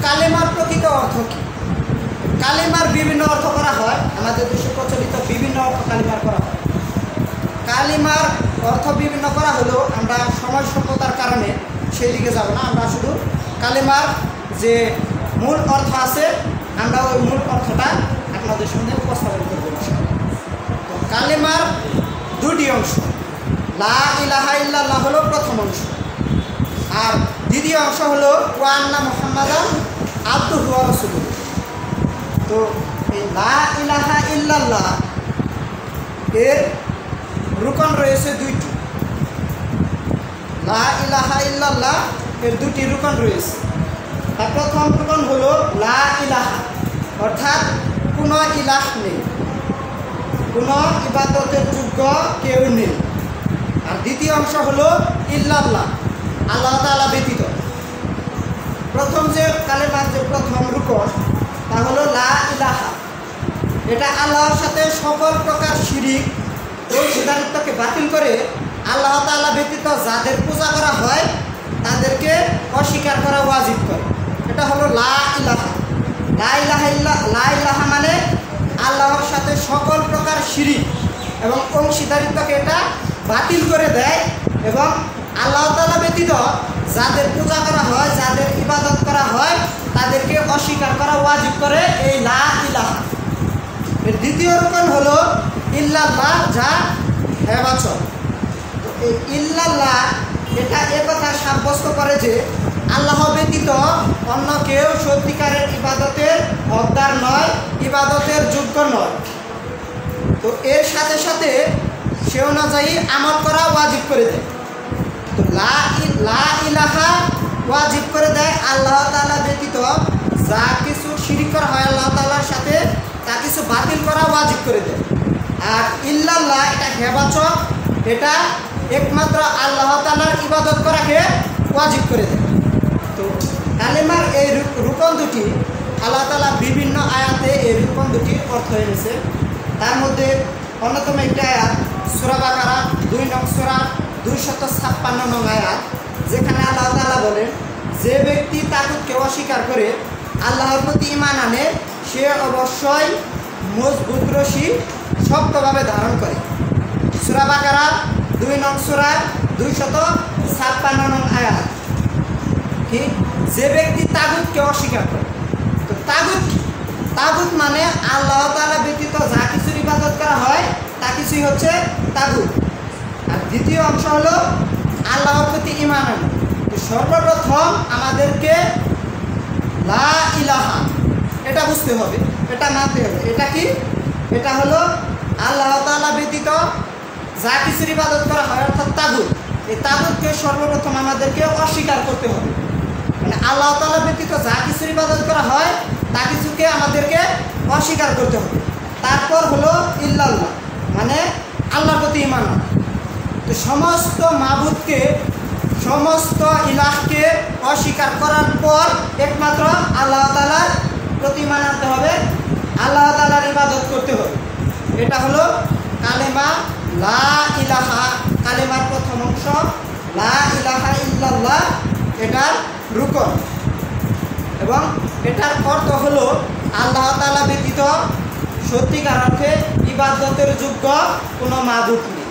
কালেমার প্রকৃত অর্থ কি? কালেমার বিভিন্ন অর্থ করা হয়, আমাদের দেশে প্রচলিত বিভিন্ন অর্থ কালেমার করা হয়। কালেমার অর্থ বিভিন্ন করা হলেও আমরা সময় স্বল্পতার কারণে সেই দিকে যাব না। আমরা শুধু কালেমার যে মূল অর্থ আছে আমরা ওই মূল অর্থটা আপনাদের সামনে উপস্থাপন করব। তো কালেমার দুটি অংশ, লা ইলাহা ইল্লাল্লাহ হলো প্রথম অংশ, আর দ্বিতীয় অংশ হলো ওয়া আন্না মুহাম্মাদান আবদুহু ওয়া রাসূলুহু। তো এই লা ইলাহা ইল্লাল্লাহ এর রুকন রয়েছে দুইটি। লা ইলাহা ইল্লাল্লাহ এর দুটি রুকন রয়েছে। তার প্রথম রুকন হলো লা ইলাহা, অর্থাৎ কোনো ইলাহ নেই, কোনো ইবাদতের যোগ্য কেউ নেই। আর দ্বিতীয় অংশ হলো ইল্লাল্লাহ, আল্লাহ তাআলা ব্যতীত। প্রথম যে কালেমার যে প্রথম রুকন তা হলো লা ইলাহা। এটা আল্লাহর সাথে সকল প্রকার শিরিক ও অংশীদারিত্বকে বাতিল করে আল্লাহ তাআলা ব্যতীত যাদের পূজা করা হয় তাদেরকে অস্বীকার করা ওয়াজিব করে। এটা হলো লা ইলাহা। লা ইলাহা মানে আল্লাহর সাথে সকল প্রকার শিরিক এবং অংশীদারিত্বকে এটা বাতিল করে দেয় এবং আল্লাহ তাআলা ব্যতীত যাদের পূজা করা হয়, যাদের ইবাদত করা হয় তাদেরকে অস্বীকার করা ওয়াজিব করে এই লা ইলাহা। এর দ্বিতীয় রকম হলো ইল্লাল্লাহ, যা হেবাচক। তো এই ইল্লাল্লাহ এটা একথা সাব্যস্ত করে যে আল্লাহ ব্যতীত অন্য কেউ সত্যিকারের ইবাদতের হকদার নয়, ইবাদতের যোগ্য নয়। তো এর সাথে সাথে সে অনুযায়ী আমল করা ওয়াজিব করে দেয়। তো লা ইলাহা ওয়াজিব করে দেয় আল্লাহ তাআলা ব্যতীত যা কিছু শিরিক করা হয় আল্লাহ তাআলার সাথে তা কিছু বাতিল করা ওয়াজিব করে দেয়। আর ইল্লাল্লাহ এটা হেবাচক, এটা একমাত্র আল্লাহ তাআলার ইবাদত করাকে ওয়াজিব করে দেয়। তো কালেমার এই রুকন দুটি আল্লাহ তাআলা বিভিন্ন আয়াতে এই রুকন দুটির অর্থ এনেছে। তার মধ্যে অন্যতম একটি আয়াত সূরা বাকারা 2 নং সূরা 256 নং আয়াত, যেখানে আল্লাহ তাআলা বলেন, যে ব্যক্তি তাগুতকে অস্বীকার করে আল্লাহর প্রতি ঈমান আনে সে অবশ্যই মজবুত রশি শক্তভাবে ধারণ করে। সূরা বাকারা 2 নং সূরা 256 নং আয়াত। কি? যে ব্যক্তি তাগুতকে অস্বীকার করে। তো তাগুত মানে আল্লাহ তাআলা ব্যতীত যা কিছুর ইবাদত করা হয় তা কিছুই হচ্ছে তাগুত। আর দ্বিতীয় অংশ হলো আল্লাহর প্রতি ঈমান আনা। তো সর্বপ্রথম আমাদেরকে লা ইলাহা এটা বুঝতে হবে, এটা মানতে হবে। এটা কি? এটা হলো আল্লাহ তাআলা ব্যতীত যা কিছুর ইবাদত করা হয় অর্থাৎ তাগুত। এই তাগুতকে সর্বপ্রথম আমাদেরকে অস্বীকার করতে হবে। মানে আল্লাহ তাআলা ব্যতীত যা কিছুর ইবাদত করা হয় তা কিছুকে আমাদেরকে অস্বীকার করতে হবে। তারপর হলো ইল্লাল্লাহ, মানে আল্লাহর প্রতি ঈমান আনা। তো সমস্ত মাবুদকে, সমস্ত ইলাহকে অস্বীকার করার পর একমাত্র আল্লাহ তাআলার প্রতি ঈমান আনতে হবে, আল্লাহ তাআলার ইবাদত করতে হবে। এটা হলো কালেমা লা ইলাহা, কালেমার প্রথম অংশ লা ইলাহা ইল্লাল্লাহ, এটার রুকন। এবং এটার অর্থ হলো আল্লাহ তাআলা ব্যতীত সত্যিকার অর্থে ইবাদতের যোগ্য কোনো মাবুদ নেই।